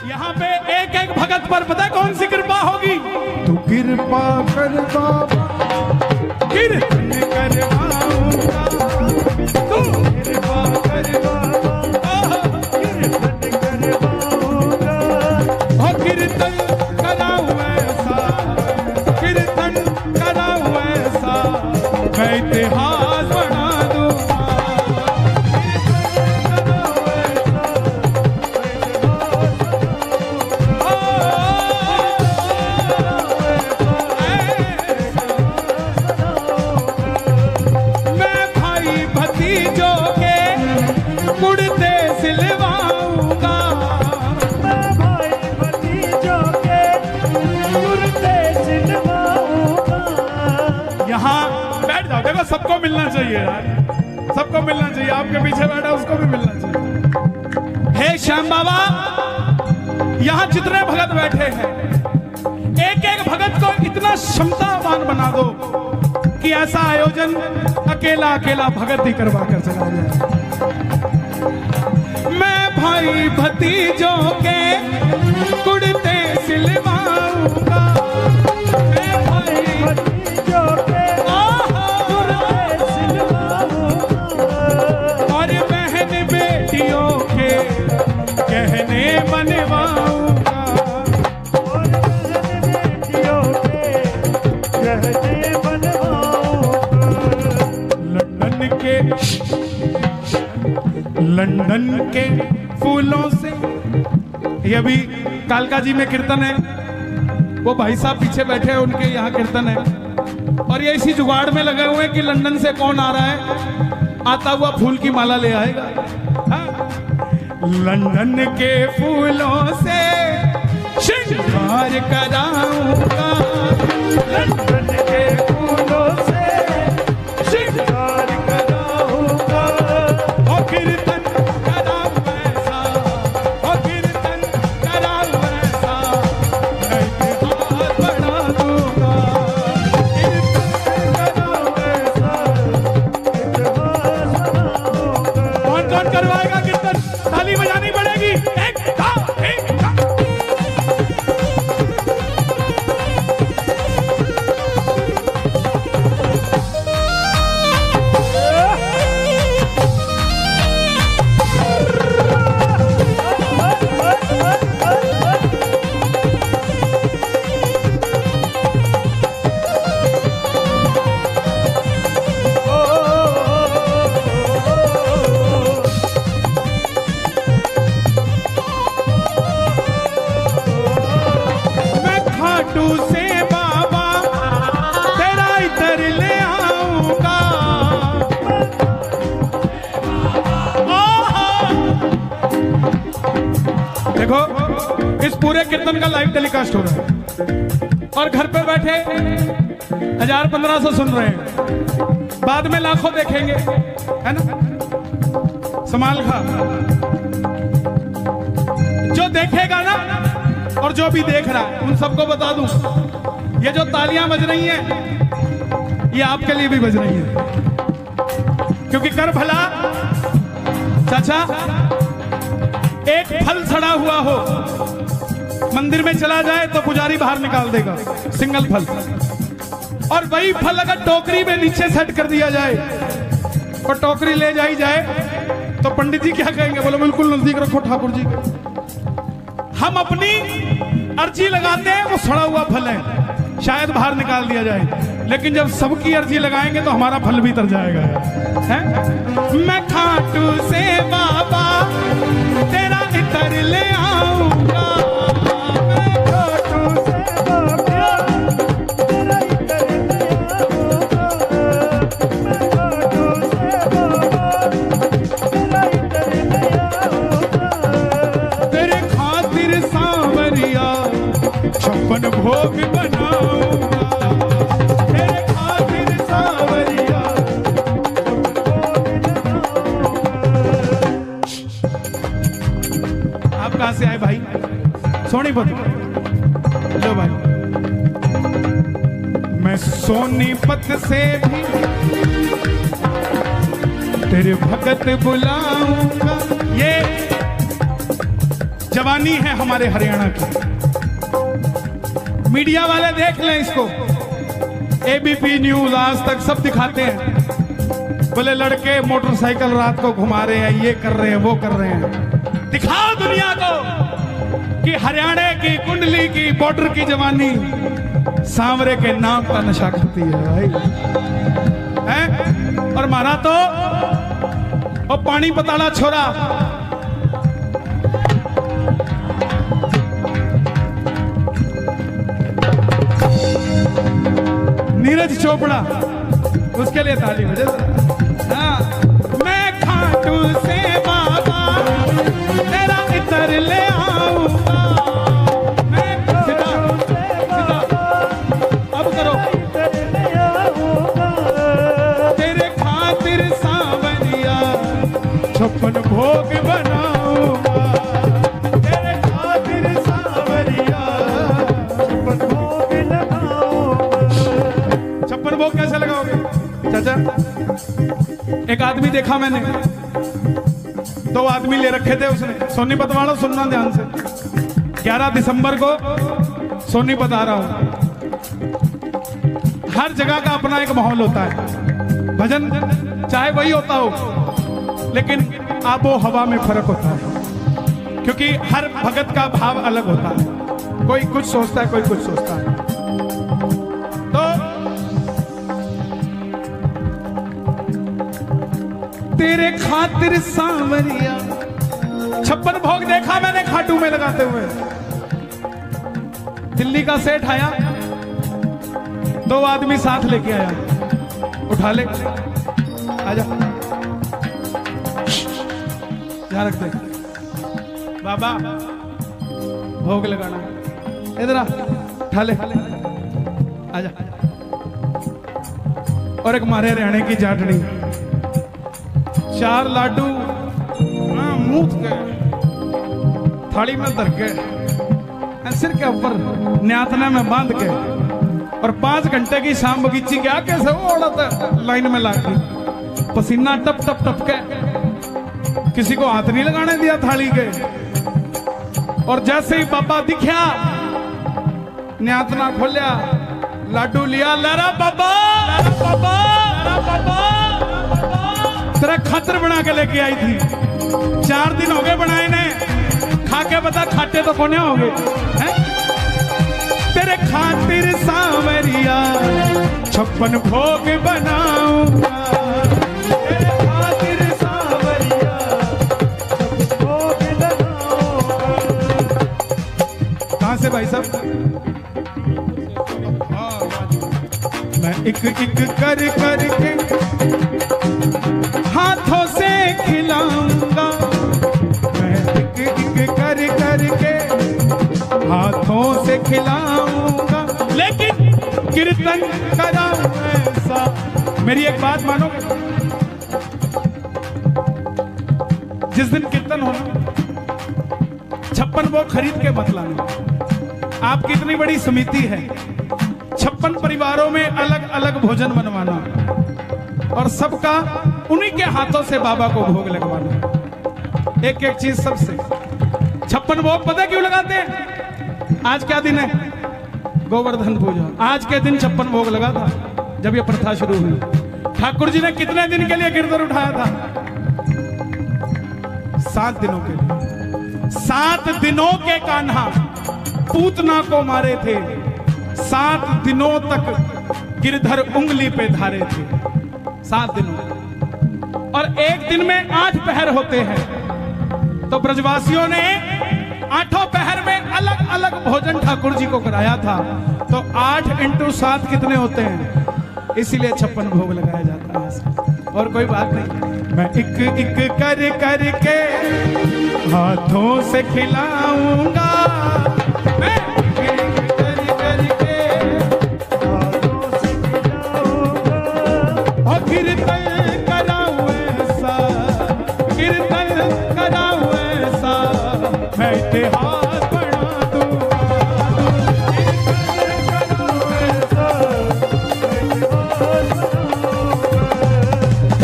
यहाँ पे एक एक भगत पर पता है कौन सी कृपा होगी? तू कृपा कर बाबा, कीर्तन करवाऊंगा, तू कृपा कर बाबा, कीर्तन करवाऊंगा, ओ कीर्तन कराऊं ऐसा, कीर्तन कराऊं ऐसा, मैं इतिहास बना दूंगा। सबको मिलना चाहिए यार, सबको मिलना चाहिए। आपके पीछे बैठा उसको भी मिलना चाहिए। हे श्याम बाबा, यहाँ जितने भगत बैठे हैं, एक एक भगत को इतना क्षमतावान बना दो कि ऐसा आयोजन अकेला अकेला भगत ही करवा कर चला जाए। मैं भाई भतीजों के कुर्ते सिलवाऊंगा, मैं भाई भतीजों के कहने बनवाऊंगा, और बेटियों के कहने बनवाऊंगा। लंदन के फूलों से, ये अभी कालका जी में कीर्तन है, वो भाई साहब पीछे बैठे हैं, उनके यहाँ कीर्तन है, और ये इसी जुगाड़ में लगे हुए हैं कि लंदन से कौन आ रहा है, आता हुआ फूल की माला ले आएगा। लंदन के फूलों से श्रृंगार कराऊंगा, लंदन के फूलों से श्रृंगार कराऊंगा, ओ कीर्तन कराऊं ऐसा, ओ कीर्तन कराऊं ऐसा, मैं इतिहास बना दूंगा, कीर्तन कराऊं ऐसा, इतिहास बना दूंगा। कौन कौन करवाएगा कीर्तन? ताली बजानी पड़ेगी। एक से बाबा तेरा इधर ले आऊंगा, देखो इस पूरे कीर्तन का लाइव टेलीकास्ट हो रहा है और घर पे बैठे 1000-1500 सुन रहे हैं, बाद में लाखों देखेंगे, है ना? संभाल खा, जो देखेगा ना और जो भी देख रहा है उन सबको बता दूं, ये जो तालियां बज रही हैं ये आपके लिए भी बज रही हैं, क्योंकि कर भला चाचा, एक फल सड़ा हुआ हो मंदिर में चला जाए तो पुजारी बाहर निकाल देगा, सिंगल फल, और वही फल अगर टोकरी में नीचे सेट कर दिया जाए और टोकरी ले जाई जाए तो पंडित जी क्या कहेंगे? बोलो बिल्कुल नजदीक रखो ठाकुर जी। हम अपनी अर्जी लगाते हैं, वो सड़ा हुआ फल है, शायद बाहर निकाल दिया जाए, लेकिन जब सबकी अर्जी लगाएंगे तो हमारा फल भी तर जाएगा, है? मैं खाटू से बाबा तेरा इतर ले आऊंगा, मैं खाटू से बाबा तेरा इतर ले आऊंगा, मैं खाटू से बाबा तेरा इतर ले आऊंगा, तेरे खातिर सांवरिया 56 भोग बनाऊंगा, तेरे खातिर सांवरिया 56 भोग बनाऊंगा। आप कहां से आए भाई? सोनीपत। लो भाई, मैं सोनीपत से भी तेरे भगत बुलाऊंगा। ये जवानी है हमारे हरियाणा की। मीडिया वाले देख लें इसको, एबीपी न्यूज, आज तक सब दिखाते हैं, बोले लड़के मोटरसाइकिल रात को घुमा रहे हैं, ये कर रहे हैं, वो कर रहे हैं। दिखाओ दुनिया को कि हरियाणा की कुंडली की बॉर्डर की जवानी सांवरे के नाम का नशा करती है भाई, है? और मारा तो और पानी पताड़ा छोरा, नीरज चोपड़ा, उसके लिए ताली बजे। हाँ, मैं खाटू से बाबा तेरा इतर ले आऊंगा, मैं सीधा सीधा अब करो, तेरे खातिर सांवरिया 56 भोग बनाऊंगा, तेरे खातिर सांवरिया 56 भोग लगाऊंगा। 56 भोग कैसे लगाओगे चाचा? एक आदमी देखा मैंने, 2 आदमी ले रखे थे उसने। सोनीपत वालों सुनना ध्यान से, 11 दिसंबर को सोनीपत आ रहा हूं। हर जगह का अपना एक माहौल होता है, भजन चाहे वही होता हो, लेकिन आबो हवा में फर्क होता है, क्योंकि हर भगत का भाव अलग होता है। कोई कुछ सोचता है, कोई कुछ सोचता है। तो तेरे खातिर सांवरिया 56 भोग देखा मैंने खाटू में लगाते हुए। दिल्ली का सेठ आया, 2 आदमी साथ लेके आया, उठा ले, आजा, यहाँ रख दे बाबा, भोग लगाना, इधर आ, उठा ले, आजा। और एक मारे हरियाणे की जाटनी, 4 लाडू मूत के थाली में धर के सिर के ऊपर न्यातना में बांध के, और 5 घंटे की शाम बगीची क्या कैसे वो औरत लाइन में लागी, पसीना टप टप टप के, किसी को हाथ नहीं लगाने दिया थाली के। और जैसे ही बाबा दिखा, न्यातना खोलिया, लाडू लिया, लरा बाबा, लरा बाबा, लरा बाबा, तेरा खातर बना के लेके आई थी। 4 दिन हो गए बनाए ने, खा के बता खाते तो कोने हो गए हैं? तेरे खातिर सांवरिया 56 भोग बनाऊंगा, तेरे खातिर सांवरिया 56 भोग बनाऊंगा। कहां से भाई साहब? मैं एक एक कर करके हाथों से खिलाऊंगा, मैं एक एक कर करके हाथों से खिलाऊंगा, लेकिन कीर्तन कराऊं ऐसा। मेरी एक बात मानोगे? जिस दिन कीर्तन होना, 56 वो खरीद के मत लाना। आपकी इतनी बड़ी समिति है, 56 परिवारों में अलग अलग भोजन बनवाना, और सबका उन्हीं के हाथों से बाबा को भोग लगवाना। एक एक चीज सबसे। 56 भोग पता क्यों लगाते हैं? आज क्या दिन है? गोवर्धन पूजा। आज के दिन 56 भोग लगा था जब ये प्रथा शुरू हुई। ठाकुर जी ने कितने दिन के लिए गिरधर उठाया था? 7 दिनों के लिए। 7 दिनों के कान्हा पूतना को मारे थे, 7 दिनों तक गिरधर उंगली पे धारे थे, 7 दिनों। और एक दिन में 8 पहर होते हैं, तो ब्रजवासियों ने 8 पहर में अलग अलग भोजन ठाकुर जी को कराया था। तो 8 × 7 कितने होते हैं? इसीलिए 56 भोग लगाया जाता है। और कोई बात नहीं। मैं एक एक कर करके हाथों से खिलाऊंगा, मैं एक एक कर करके हाथों से खिलाऊंगा, और कीर्तन कराऊं ऐसा, कीर्तन कराऊं ऐसा, मैं इतिहास बना दूंगा, कीर्तन कराऊं ऐसा, मैं इतिहास बनाऊंगा।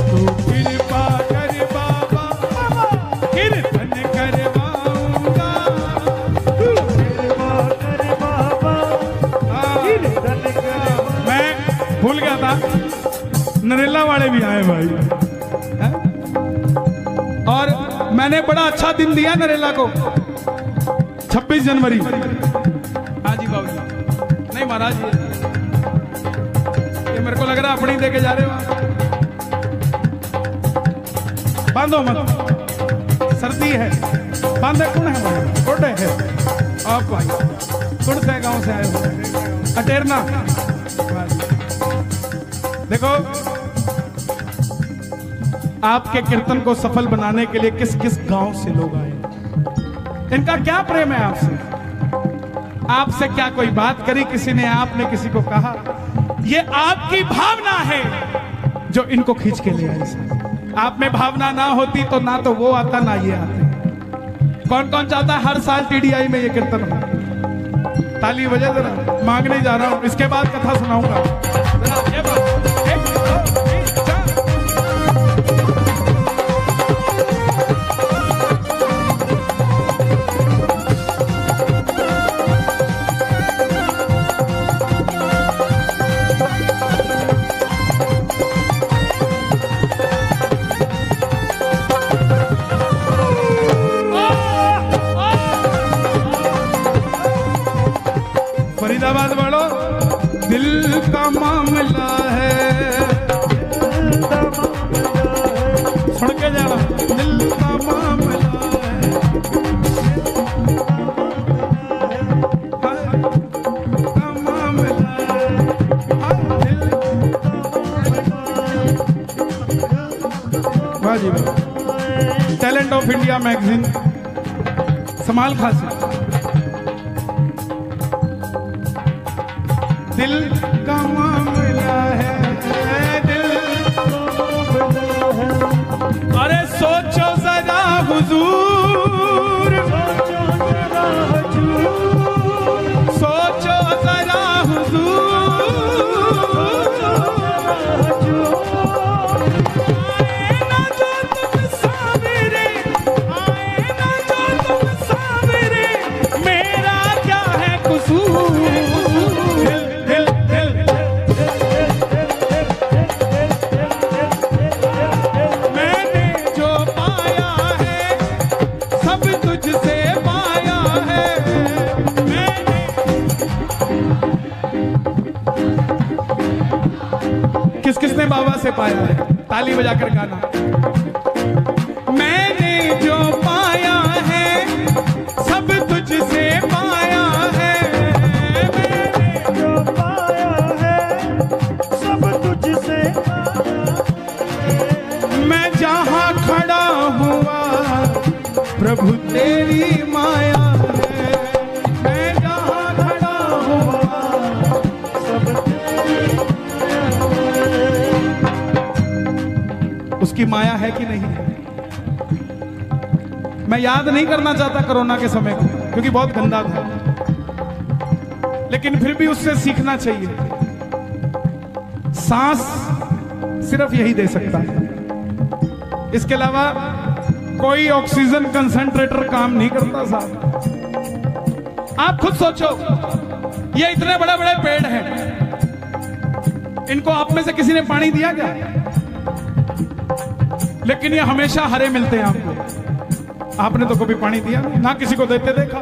तू कृपा कर बाबा, कीर्तन करवाऊंगा, नरेला वाले भी आए भाई है? और मैंने बड़ा अच्छा दिन दिया नरेला को, 26 जनवरी। हाँ जी बाबू जी, नहीं महाराज ये मेरे को लग रहा है अपनी दे के जा रहे हो। बांधो मत, सर्दी है, बांधे कौन है? कोटे है आप भाई, कौन से गांव से आए हो? अटेरना। देखो आपके कीर्तन को सफल बनाने के लिए किस किस गांव से लोग आए, इनका क्या प्रेम है आपसे? आपसे क्या कोई बात करी किसी ने, आपने किसी को कहा? ये आपकी भावना है जो इनको खींच के ले आई। आप में भावना ना होती तो ना तो वो आता ना ये आते। कौन कौन चाहता है हर साल टीडीआई में ये कीर्तन हो? ताली बजा जरा, मांगने जा रहा हूं, इसके बाद कथा सुनाऊंगा। ये बात, फरीदाबाद वालों, दिल का मामला है, सुन के जाना, दिल का मामला है, का मामला है, वाह जी वाह। टैलेंट ऑफ इंडिया मैगजीन, समाल खासी। दिल का मामला है, दिल अरे सोचो जरा हुजूर, सोचो जरा हुजूर, आए ना जो तुम सावरे, आए ना जो तुम सावरे, मेरा क्या है कसूर? किस किसने बाबा से पाया है? ताली बजाकर गाना। मैंने जो पाया है सब तुझसे पाया है, मैंने जो पाया है सब तुझसे पाया है। मैं जहां खड़ा हुआ प्रभु तेरी माया है, मैं जहां खड़ा हुआ सब उसकी माया है कि नहीं है? मैं याद नहीं करना चाहता कोरोना के समय को, क्योंकि बहुत गंदा था, लेकिन फिर भी उससे सीखना चाहिए। सांस सिर्फ यही दे सकता है, इसके अलावा कोई ऑक्सीजन कंसंट्रेटर काम नहीं करता साहब। आप खुद सोचो, ये इतने बड़े बड़े पेड़ हैं, इनको आप में से किसी ने पानी दिया क्या? लेकिन ये हमेशा हरे मिलते हैं आपको। आपने तो कभी पानी दिया नहीं, ना किसी को देते देखा।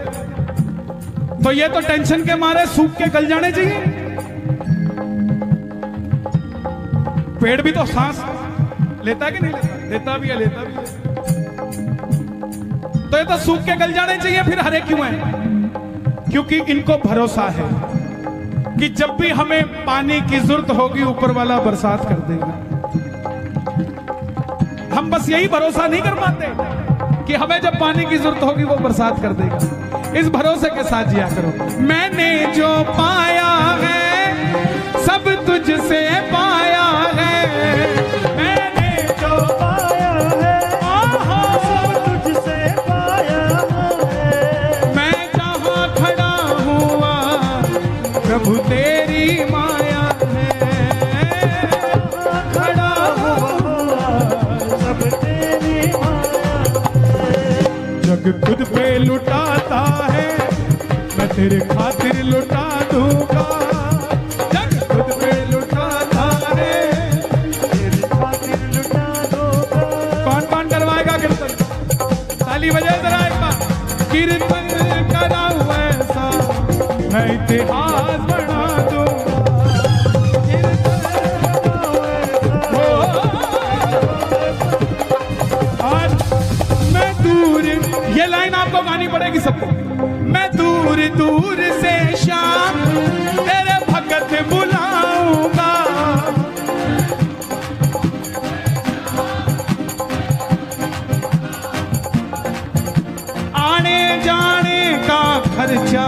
तो ये तो टेंशन के मारे सूख के गल जाने चाहिए। पेड़ भी तो सांस लेता है कि नहीं लेता? लेता भी है, लेता भी है। तो ये तो सूख के गल जाने चाहिए, फिर हरे क्यों हैं? क्योंकि इनको भरोसा है कि जब भी हमें पानी की जरूरत होगी ऊपर वाला बरसात कर देगा। हम बस यही भरोसा नहीं कर पाते कि हमें जब पानी की जरूरत होगी वो बरसात कर देगा। इस भरोसे के साथ जिया करो। मैंने जो पाया है सब तुझसे पाया है, मैंने जो पाया है सब तुझसे पाया है। मैं जहां खड़ा हुआ प्रभु तेरी माया है, खड़ा जग खुद पे लुटाता है, मैं तेरे खातिर लुटा दूंगा। जग खुद पे लुटाता है, मैं इतिहास बना दूंगा। और मैं दूर, ये लाइन आपको गानी पड़ेगी सबको। मैं दूर दूर से शाम तेरे भगत बुलाऊंगा, आने जाने का खर्चा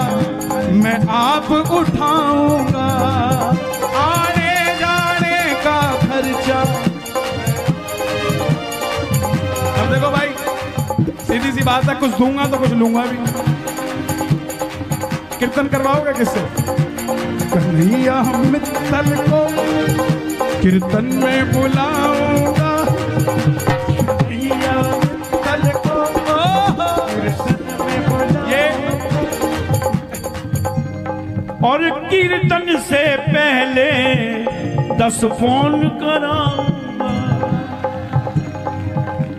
मैं आप उठाऊंगा, आने जाने का खर्चा। अब देखो भाई, सीधी सी बात है, कुछ दूंगा तो कुछ लूंगा भी। कीर्तन करवाओगे किससे? कन्हैया मित्तल को कीर्तन में बुलाऊंगा, कन्हैया मित्तल को कीर्तन में बुलाऊंगा। और कीर्तन से पहले 10 फोन कराऊंगा,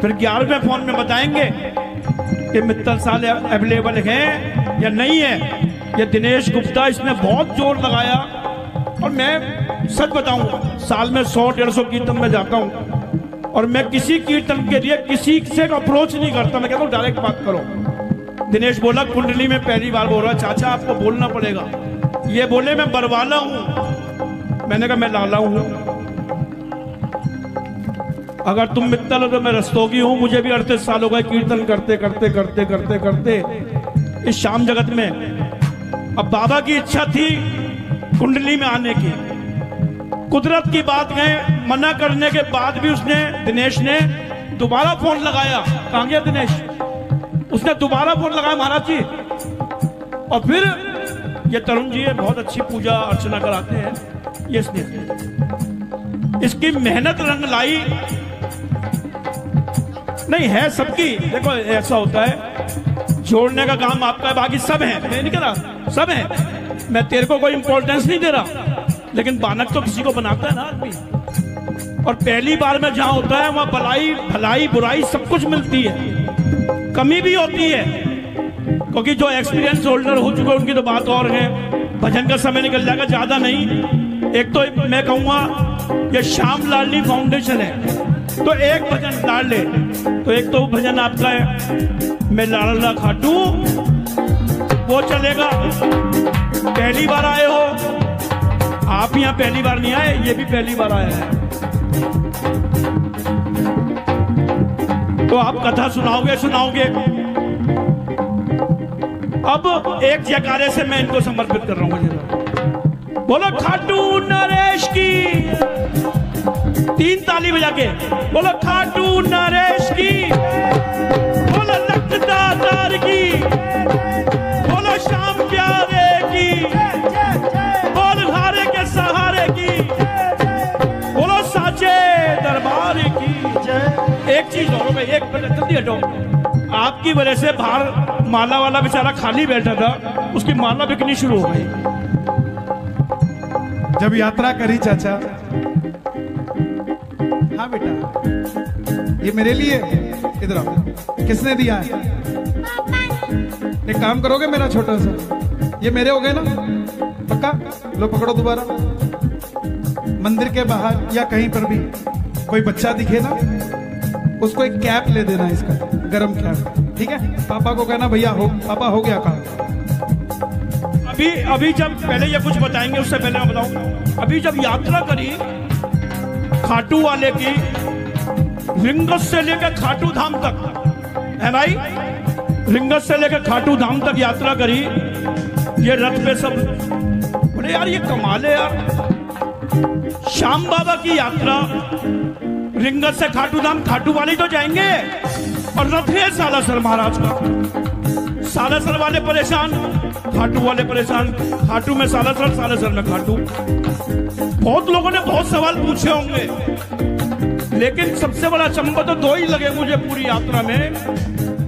फिर 11वें फोन में बताएंगे कि मित्तल साले अवेलेबल हैं या नहीं है। ये दिनेश गुप्ता, इसने बहुत जोर लगाया। और मैं सच बताऊंगा, साल में 100-150 कीर्तन में जाता हूं और मैं किसी कीर्तन के लिए किसी से अप्रोच नहीं करता। मैं कहता हूं डायरेक्ट बात करो। दिनेश बोला कुंडली में पहली बार बोल रहा, चाचा आपको बोलना पड़ेगा। ये बोले मैं बरवाला हूं, मैंने कहा मैं लाला हूं। अगर तुम मित्तल हो तो मैं रस्तोगी हूं। मुझे भी 38 साल हो गए कीर्तन करते करते करते करते करते इस शाम जगत में। अब बाबा की इच्छा थी कुंडली में आने की, कुदरत की बात गए, मना करने के बाद भी उसने, दिनेश ने दोबारा फोन लगाया। कहां गया दिनेश? उसने दोबारा फोन लगाया महाराज जी। और फिर ये तरुण जी है, बहुत अच्छी पूजा अर्चना कराते हैं। ये इसने इसकी मेहनत रंग लाई। नहीं है सबकी, देखो ऐसा होता है, जोड़ने का काम आपका है, बाकी सब है। मैं नहीं कह रहा सब है, मैं तेरे को कोई इंपॉर्टेंस नहीं दे रहा, लेकिन बानक तो किसी को बनाता है ना आदमी। और पहली बार में जहां होता है वहां भलाई भलाई बुराई सब कुछ मिलती है, कमी भी होती है, क्योंकि जो एक्सपीरियंस होल्डर हो चुके उनकी तो बात और है। भजन का समय निकल जाएगा, ज्यादा नहीं। एक तो मैं कहूंगा ये श्याम लाडली फाउंडेशन है, तो एक भजन लाड़ ले। तो एक तो भजन आपका है, मैं लाडला खाटू, वो चलेगा। पहली बार आए हो आप, यहाँ पहली बार नहीं आए, ये भी पहली बार आया है, तो आप कथा सुनाओगे सुनाओगे। अब एक जयकारे से मैं इनको समर्पित कर रहा हूँ। बोलो खाटू नरेश की, 3 ताली बजा के बोलो खाटू नरेश की, बोलो लखदातार की, बोलो श्याम प्यारे की, बोल हारे के सहारे की, बोलो साचे दरबार की जय। एक चीज और हो गई, एक मिनट जल्दी हटो। आपकी वजह से बाहर माला वाला बेचारा खाली बैठा था, उसकी माला बिकनी शुरू हो गई। जब यात्रा करी चाचा, हाँ बेटा ये मेरे लिए, इधर आओ, किसने दिया है? एक काम करोगे मेरा छोटा सा, ये मेरे हो गए ना पक्का? लो पकड़ो दोबारा। मंदिर के बाहर या कहीं पर भी कोई बच्चा दिखे ना, उसको एक कैप ले देना, इसका गरम कैप, ठीक है? पापा को कहना भैया हो, पापा हो गया काम। अभी जब पहले ये कुछ बताएंगे, उससे पहले मैं बताऊं, अभी जब यात्रा करी खाटू वाले की, रिंगस से लेकर खाटू धाम तक, है भाई, रिंगस से लेकर खाटू धाम तक यात्रा करी, ये रथ पे सब बोले यार ये कमाल है यार। श्याम बाबा की यात्रा रिंगस से खाटू धाम, खाटू वाले तो जाएंगे और रथ है सालासर महाराज का। सालासर वाले परेशान, खाटू वाले परेशान, खाटू में सालासर, सालासर में खाटू। बहुत लोगों ने बहुत सवाल पूछे होंगे, लेकिन सबसे बड़ा अचंभा तो 2 ही लगे मुझे पूरी यात्रा में,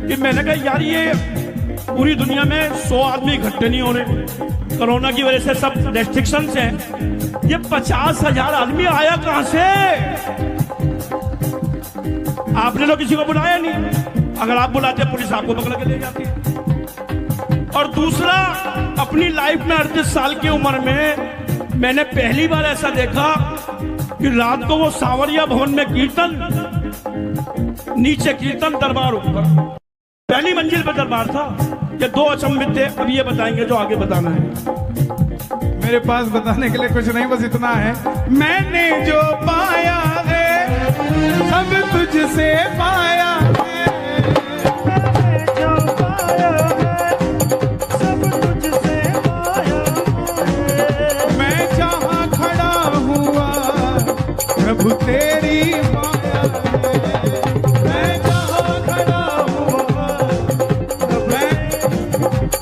कि मैंने कहा यार ये पूरी दुनिया में 100 आदमी इकट्ठे नहीं हो रहे, कोरोना की वजह से सब रेस्ट्रिक्शंस हैं, ये 50,000 आदमी आया कहां से? आपने तो किसी को बुलाया नहीं, अगर आप बुलाते पुलिस आपको पकड़ के ले जाती। और दूसरा, अपनी लाइफ में 38 साल की उम्र में मैंने पहली बार ऐसा देखा कि रात को वो सांवरिया भवन में कीर्तन, नीचे कीर्तन, दरबार ऊपर, पहली मंजिल पे दरबार था। ये दो अचंभित थे। अब ये बताएंगे जो आगे बताना है। मेरे पास बताने के लिए कुछ नहीं, बस इतना है, मैंने जो पाया है सब तुझसे पाया है, जो पाया है सब तुझसे पाया है। मैं जहाँ खड़ा हुआ प्रभु तेरी माया है, मैं जहाँ खड़ा हुआ। मैं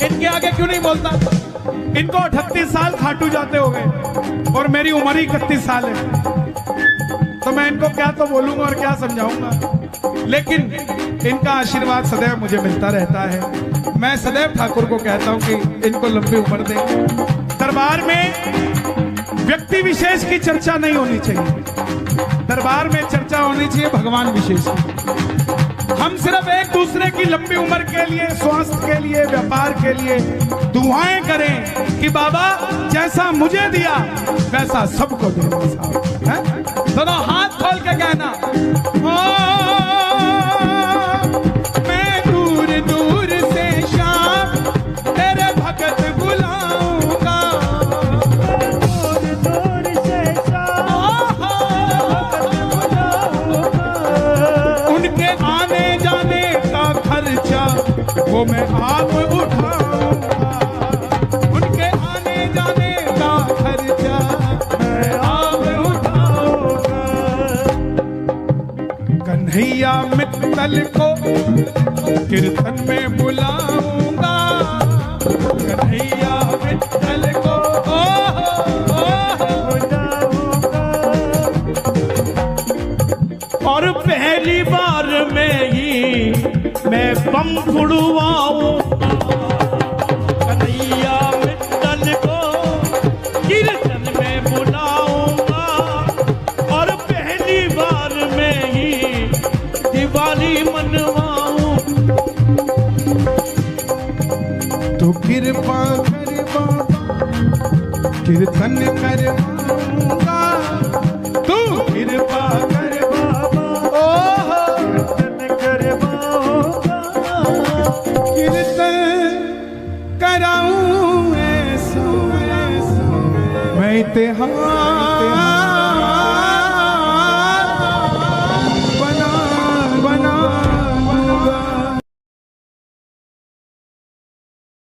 इनके आगे क्यों नहीं बोलता? इनको 38 साल खाटू जाते हो गए और मेरी उम्र ही 31 साल है, तो मैं इनको क्या तो बोलूंगा और क्या समझाऊंगा। लेकिन इनका आशीर्वाद सदैव मुझे मिलता रहता है। मैं सदैव ठाकुर को कहता हूं कि इनको लंबी उम्र दें। दरबार में व्यक्ति विशेष की चर्चा नहीं होनी चाहिए, दरबार में चर्चा होनी चाहिए भगवान विशेष की। हम सिर्फ एक दूसरे की लंबी उम्र के लिए, स्वास्थ्य के लिए, व्यापार के लिए दुआएं करें कि बाबा जैसा मुझे दिया वैसा सबको दे साहब, हैं? दोनों हाथ खोल के कहना, मैं दूर दूर से शाम तेरे भगत बुलाऊंगा, दूर दूर से शाम उनके आने जाने का खर्चा वो मैं आप उठाऊंगा, उनके आने जाने का खर्चा मैं आप उठाऊंगा। कन्हैया मित्तल को कीर्तन में बुलाऊंगा, कन्हैया मित्तल को और पहली बार में ही मैं बम फुड़वाऊंगा, कन्हैया मित्तल को कीर्तन में बुलाऊंगा, और पहली बार में ही दिवाली मनवाऊं। तो कृपा कर बाबा कीर्तन करवाऊंगा, तू कृपा कर बाबा कीर्तन कराऊं ऐसा मैं इतिहास